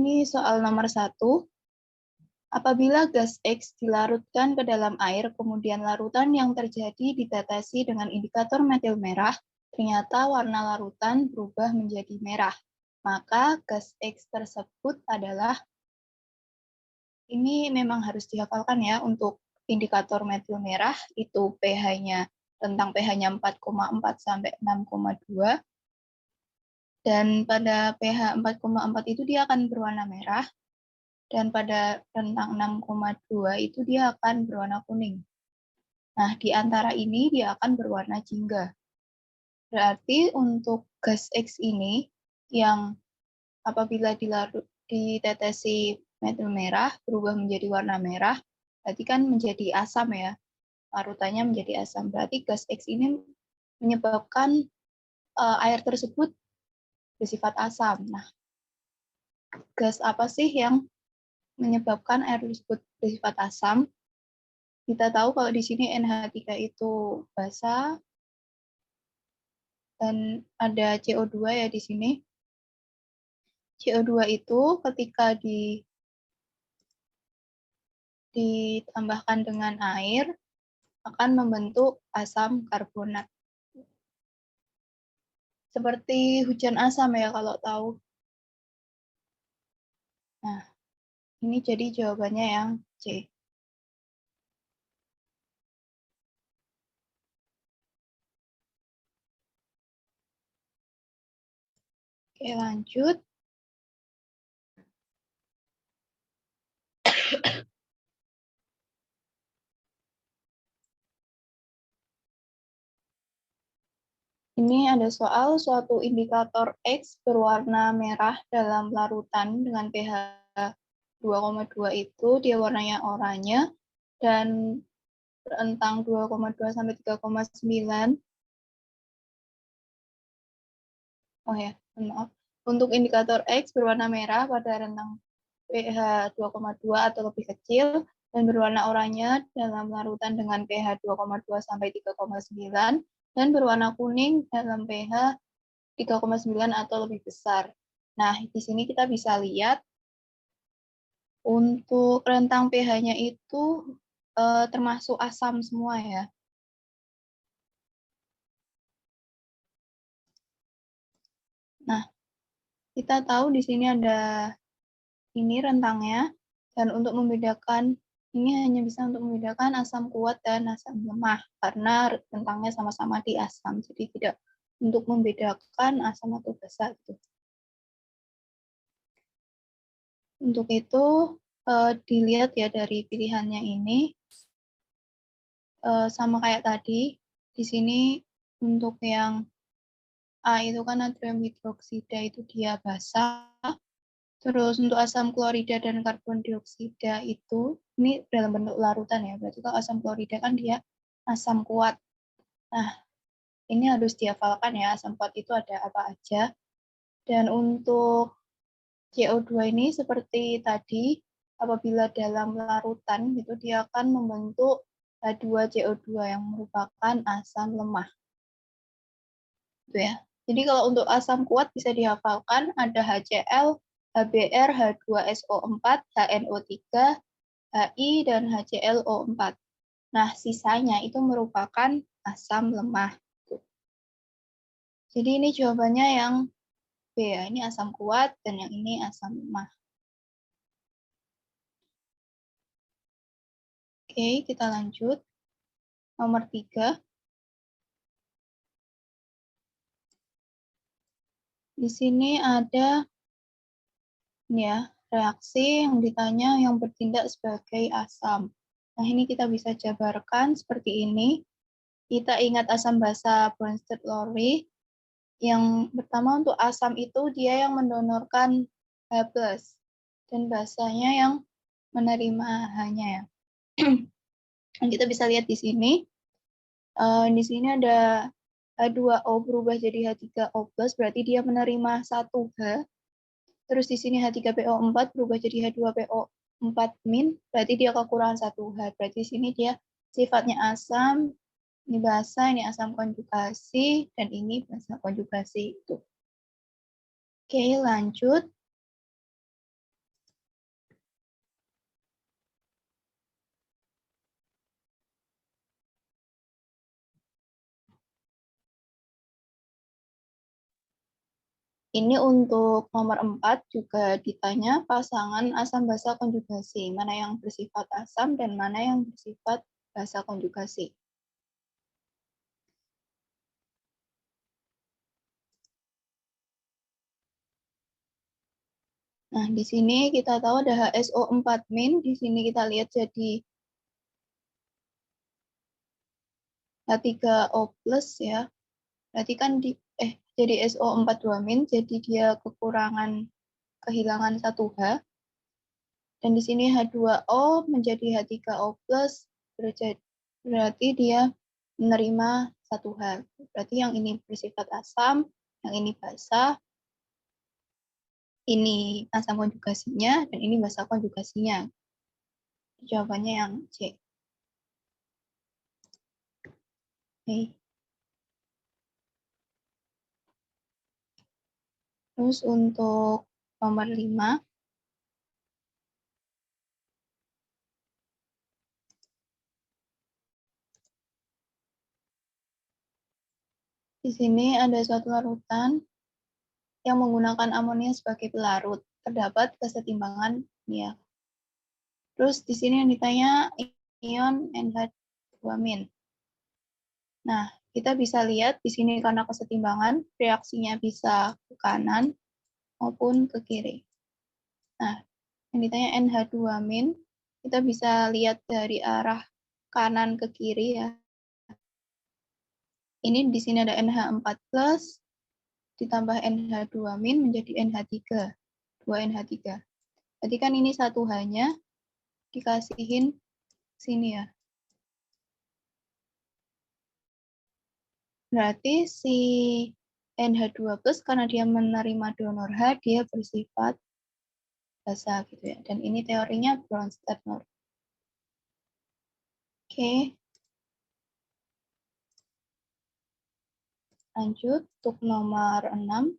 Ini soal nomor 1. Apabila gas X dilarutkan ke dalam air, kemudian larutan yang terjadi ditetesi dengan indikator metil merah, ternyata warna larutan berubah menjadi merah. Maka gas X tersebut adalah, ini memang harus dihafalkan ya, untuk indikator metil merah, itu pH-nya, rentang pH-nya 4,4 sampai 6,2. Dan pada pH 4,4 itu dia akan berwarna merah. Dan pada rentang 6,2 itu dia akan berwarna kuning. Nah, di antara ini dia akan berwarna jingga. Berarti untuk gas X ini, yang apabila ditetesi metil merah, berubah menjadi warna merah, berarti kan menjadi asam ya. Larutannya menjadi asam. Berarti gas X ini menyebabkan air tersebut bersifat asam. Nah, gas apa sih yang menyebabkan air tersebut bersifat asam? Kita tahu kalau di sini NH3 itu basa dan ada CO2 ya di sini. CO2 itu ketika ditambahkan dengan air akan membentuk asam karbonat. Seperti hujan asam ya kalau tahu. Nah, ini jadi jawabannya yang C. Oke, lanjut. Ini ada soal suatu indikator X berwarna merah dalam larutan dengan pH 2,2 itu dia warnanya oranye dan rentang 2,2 sampai 3,9. Oh ya, maaf. Untuk indikator X berwarna merah pada rentang pH 2,2 atau lebih kecil dan berwarna oranye dalam larutan dengan pH 2,2 sampai 3,9 dan berwarna kuning dalam pH 3,9 atau lebih besar. Nah, di sini kita bisa lihat untuk rentang pH-nya itu termasuk asam semua ya. Nah, kita tahu di sini ada ini rentangnya, dan untuk membedakan, ini hanya bisa untuk membedakan asam kuat dan asam lemah, karena rentangnya sama-sama di asam, jadi tidak untuk membedakan asam atau basa gitu. Untuk itu, dilihat ya dari pilihannya ini, sama kayak tadi, di sini untuk yang A itu kan natrium hidroksida itu dia basa. Terus untuk asam klorida dan karbon dioksida itu, ini dalam bentuk larutan ya, berarti kalau asam klorida kan dia asam kuat. Nah, ini harus dihafalkan ya, asam kuat itu ada apa aja. Dan untuk CO2 ini seperti tadi, apabila dalam larutan, itu dia akan membentuk H2CO2 yang merupakan asam lemah. Gitu ya. Jadi kalau untuk asam kuat bisa dihafalkan ada HCl, HBr, H2SO4, HNO3, HI, dan HClO4. Nah, sisanya itu merupakan asam lemah. Jadi ini jawabannya yang B ya, ini asam kuat dan yang ini asam lemah. Oke, kita lanjut. Nomor 3. Di sini ada ya, reaksi yang ditanya yang bertindak sebagai asam. Nah, ini kita bisa jabarkan seperti ini. Kita ingat asam basa Bronsted-Lowry. Yang pertama untuk asam itu dia yang mendonorkan H+, dan basanya yang menerima H-nya ya. Kita bisa lihat di sini. Di sini ada H2O berubah jadi H3O+, berarti dia menerima 1H. Terus di sini H3PO4 berubah jadi H2PO4-, berarti dia kekurangan 1H. Berarti di sini dia sifatnya asam, ini basa, ini asam konjugasi, dan ini basa konjugasi. Oke, lanjut. Ini untuk nomor 4 juga ditanya pasangan asam basa konjugasi, mana yang bersifat asam dan mana yang bersifat basa konjugasi. Nah, di sini kita tahu ada HSO4-, di sini kita lihat jadi H3O+, ya. Berarti kan jadi SO42-, jadi dia kehilangan 1H. Dan di sini H2O menjadi H3O+, berarti dia menerima 1H. Berarti yang ini bersifat asam, yang ini basa, ini asam konjugasinya, dan ini basa konjugasinya. Jawabannya yang C. Oke. Terus untuk nomor 5, di sini ada suatu larutan yang menggunakan amonia sebagai pelarut. Terdapat kesetimbangan ya. Terus di sini yang ditanya ion NH2-. Nah, kita bisa lihat di sini karena kesetimbangan, reaksinya bisa ke kanan maupun ke kiri. Nah, yang ditanya NH2-, kita bisa lihat dari arah kanan ke kiri ya. Ini di sini ada NH4+, ditambah NH2- menjadi NH3. 2NH3. Berarti kan ini 1H-nya dikasihin sini ya. Berarti si NH2+ karena dia menerima donor H, dia bersifat basa gitu ya. Dan ini teorinya Bronsted-Nolte. Oke. Lanjut untuk nomor 6.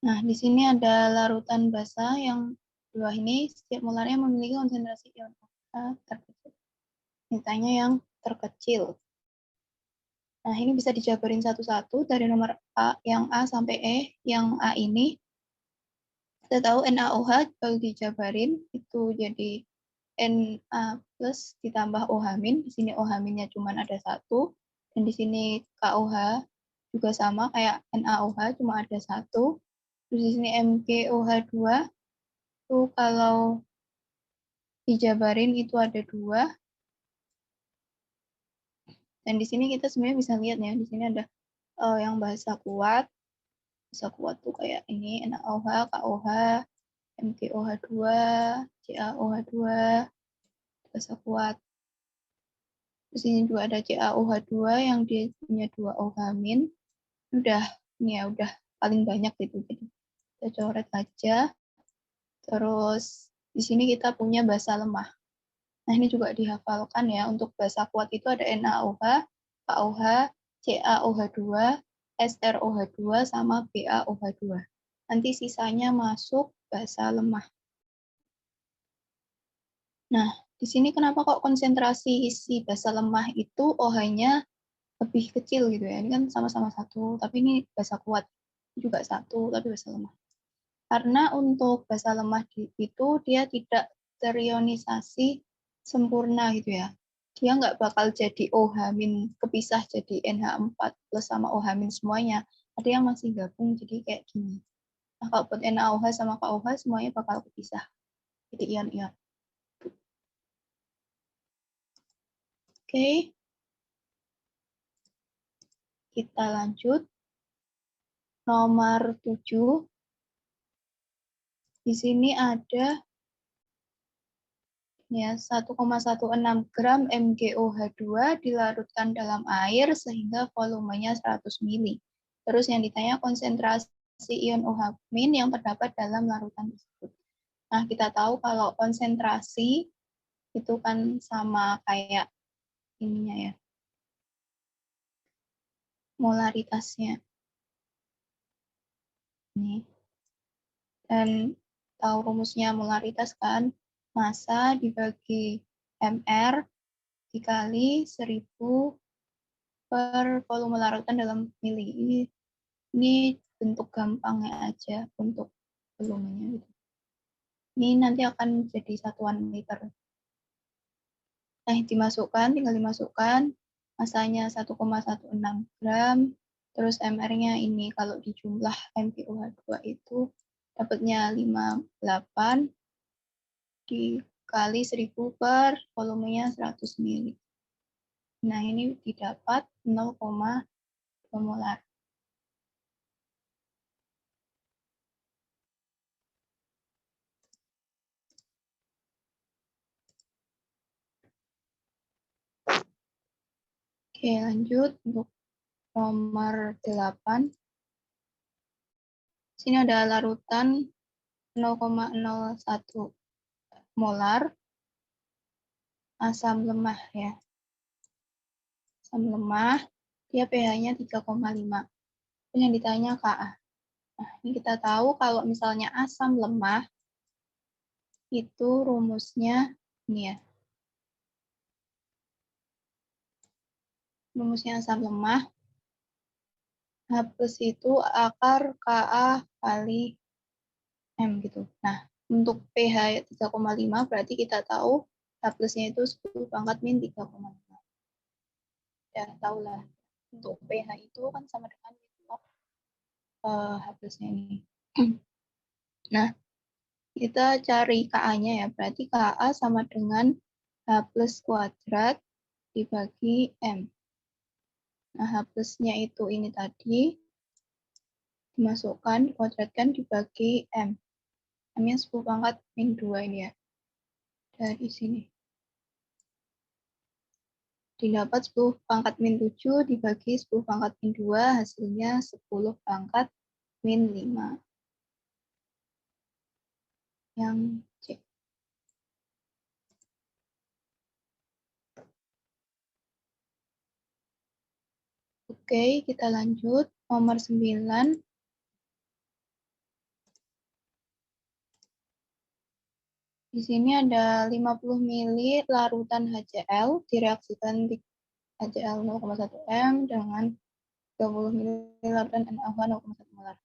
Nah, di sini ada larutan basa yang dua ini setiap molarnya memiliki konsentrasi ion OH terkecil. Ditanya yang terkecil. Nah, ini bisa dijabarin satu-satu dari nomor A, yang A sampai E. Yang A ini, kita tahu NaOH kalau dijabarin, itu jadi Na plus ditambah OH-. Di sini OH-nya cuma ada 1. Dan di sini KOH juga sama kayak NaOH, cuma ada 1. Terus di sini MgOH2, itu kalau dijabarin itu ada 2. Dan di sini kita sebenarnya bisa lihat ya, di sini ada yang basa kuat. Basa kuat tuh kayak ini, NaOH, KOH, MgOH2, CaOH2, basa kuat. Terus ini juga ada CaOH2 yang dia punya 2 OH-. Udah, ini ya udah paling banyak gitu. Jadi kita coret aja. Terus di sini kita punya basa lemah. Nah, ini juga dihafalkan ya. Untuk basa kuat itu ada NaOH, KOH, CaOH2, SrOH2, sama BaOH2. Nanti sisanya masuk basa lemah. Nah, di sini kenapa kok konsentrasi isi basa lemah itu OH-nya lebih kecil gitu ya. Ini kan sama-sama 1, tapi ini basa kuat juga 1, tapi basa lemah. Karena untuk basa lemah itu dia tidak terionisasi sempurna gitu ya. Dia nggak bakal jadi OH- kepisah jadi NH4 plus sama OH- semuanya. Ada yang masih gabung jadi kayak gini. Nah, kalau buat NaOH sama KOH semuanya bakal kepisah. Jadi ion-ion. Oke. Kita lanjut. Nomor 7. Di sini ada ya 1,16 gram MgOH2 dilarutkan dalam air sehingga volumenya 100 mili. Terus yang ditanya konsentrasi ion OH- yang terdapat dalam larutan tersebut. Nah, kita tahu kalau konsentrasi itu kan sama kayak ininya ya. Molaritasnya. Ini. Dan tahu rumusnya molaritas kan, massa dibagi MR dikali 1000 per volume larutan dalam mili. Ini bentuk gampangnya aja untuk volumenya. Gitu. Ini nanti akan jadi satuan liter. Nah, tinggal dimasukkan, masanya 1,16 gram, terus MR-nya ini kalau dijumlah MPOH2 itu dapatnya 58 dikali 1000 per volumenya 100 ml. Nah, ini didapat 0,2 molar. Oke, lanjut untuk nomor 8. Sini ada larutan 0,01 molar asam lemah ya. Asam lemah, dia pH-nya 3,5. Yang ditanya Ka. Nah, ini kita tahu kalau misalnya asam lemah itu rumusnya ini ya. Rumusnya asam lemah H+ itu akar Ka kali M gitu. Nah, untuk pH 3,5 berarti kita tahu H+-nya itu 10 pangkat min 3,5. Ya, tahulah. Untuk pH itu kan sama dengan H+-nya ini. Nah, kita cari Ka-nya ya. Berarti Ka sama dengan H+ kuadrat dibagi M. Nah, H+-nya itu ini tadi dimasukkan, dikuadratkan dibagi M. M-nya 10 pangkat min 2 ini ya. Dari sini. Didapat 10 pangkat min 7 dibagi 10 pangkat min 2, hasilnya 10 pangkat min 5. Yang C. Oke, kita lanjut. Nomor 9. Di sini ada 50 ml larutan HCl direaksikan di HCl 0,1 M dengan 20 ml larutan NaOH 0,1 molar.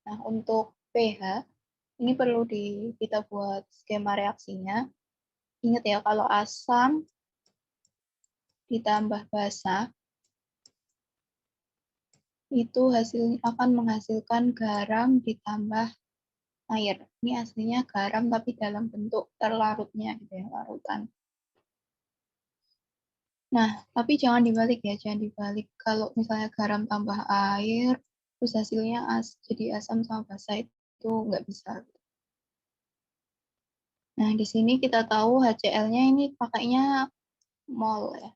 Nah, untuk pH, ini perlu kita buat skema reaksinya. Ingat ya, kalau asam ditambah basa, itu hasilnya akan menghasilkan garam ditambah air. Ini aslinya garam tapi dalam bentuk terlarutnya gitu ya, larutan. Nah, tapi jangan dibalik ya, jangan dibalik. Kalau misalnya garam tambah air, terus hasilnya jadi asam sama basa itu nggak bisa. Nah, di sini kita tahu HCl-nya ini pakainya mol ya,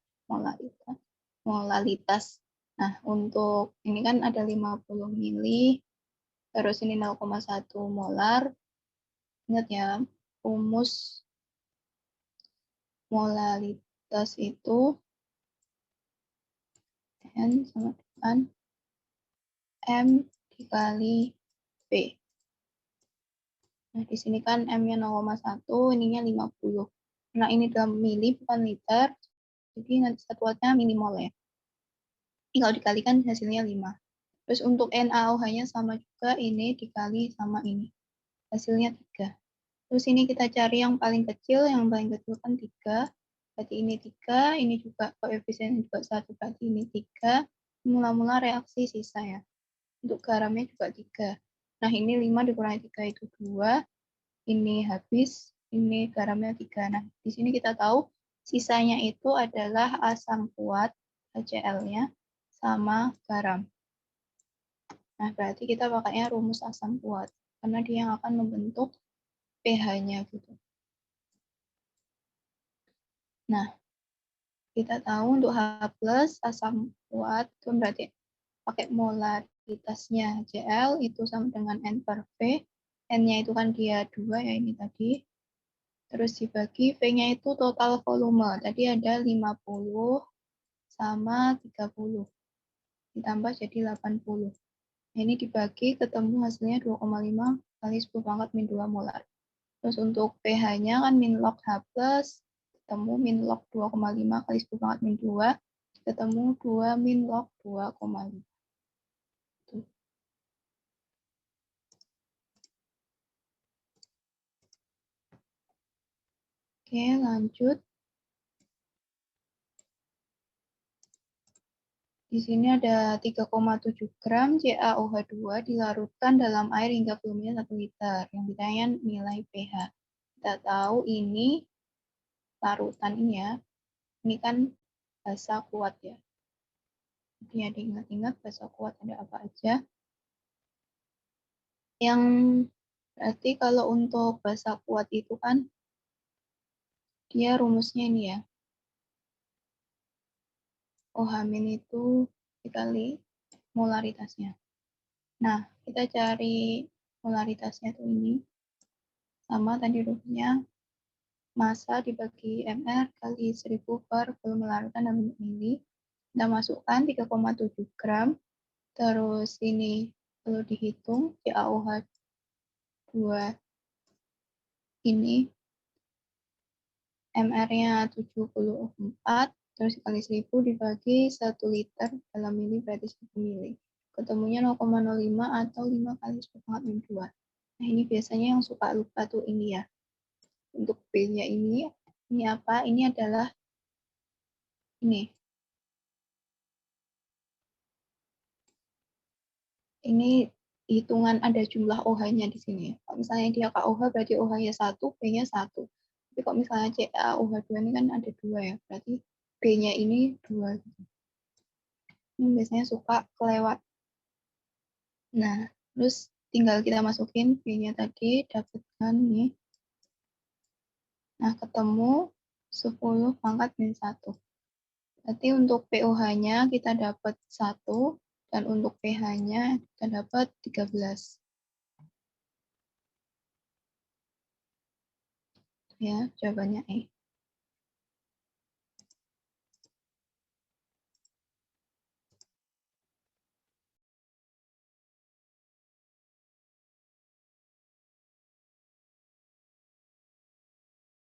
molalitas. Nah, untuk ini kan ada 50 mili, terus ini 0,1 molar. Ingat ya, rumus molalitas itu N sama dengan M dikali P. Nah, di sini kan M-nya 0,1, ininya 50. Nah, ini dalam mili bukan liter, jadi nanti satuannya milimol ya. Ini kalau dikalikan hasilnya 5. Terus untuk NaOH-nya sama juga, ini dikali sama ini. Hasilnya 3. Terus ini kita cari yang paling kecil kan 3. Berarti ini 3, ini juga koefisiennya juga 1, berarti ini 3. Mula-mula reaksi sisa ya. Untuk garamnya juga 3. Nah, ini 5 dikurangi 3 itu 2. Ini habis, ini garamnya 3. Nah, di sini kita tahu sisanya itu adalah asam kuat, HCl-nya, sama garam. Nah, berarti kita pakainya rumus asam kuat, karena dia yang akan membentuk pH-nya gitu. Nah, kita tahu untuk H+ asam kuat itu berarti pakai molaritasnya HCl itu sama dengan N per V. N-nya itu kan dia 2 ya ini tadi. Terus dibagi V-nya itu total volume. Tadi ada 50 sama 30. Ditambah jadi 80. Nah, ini dibagi ketemu hasilnya 2,5 kali 10 pangkat min 2 molar. Terus untuk pH-nya kan min log H+, ketemu min log 2,5 kali 10 pangkat min 2, ketemu 2 min log 2,5. Oke, lanjut. Di sini ada 3,7 gram CaOH2 dilarutkan dalam air hingga volumenya 1 liter. Yang ditanya nilai pH. Kita tahu ini larutan ini ya. Ini kan basa kuat ya. Jadi ada ingat-ingat basa kuat ada apa aja. Yang berarti kalau untuk basa kuat itu kan dia rumusnya ini ya. OH- itu dikali molaritasnya. Nah, kita cari molaritasnya tuh ini. Sama tadi rumusnya, massa dibagi mR kali 1000 per volume larutan dalam mili. Kita masukkan 3,7 gram. Terus ini perlu dihitung CaOH2 ini MR-nya 74, terus dikali 1000 dibagi 1 liter dalam mili berarti 1000 mili. Ketemunya 0,05 atau 5 kali 10 pangkat min 2. Nah ini biasanya yang suka lupa tuh ini ya. Untuk B-nya ini apa? Ini adalah ini. Ini hitungan ada jumlah OH-nya di sini. Kalau misalnya dia KOH berarti OH-nya 1, B-nya 1. Tapi kalau misalnya CaOH2 ini kan ada 2 ya, berarti B-nya ini 2. Ini biasanya suka kelewat. Nah, terus tinggal kita masukin B-nya tadi, dapatkan nih. Nah, ketemu 10 pangkat min 1. Berarti untuk POH-nya kita dapat 1, dan untuk pH-nya kita dapat 13. Ya, jawabannya E.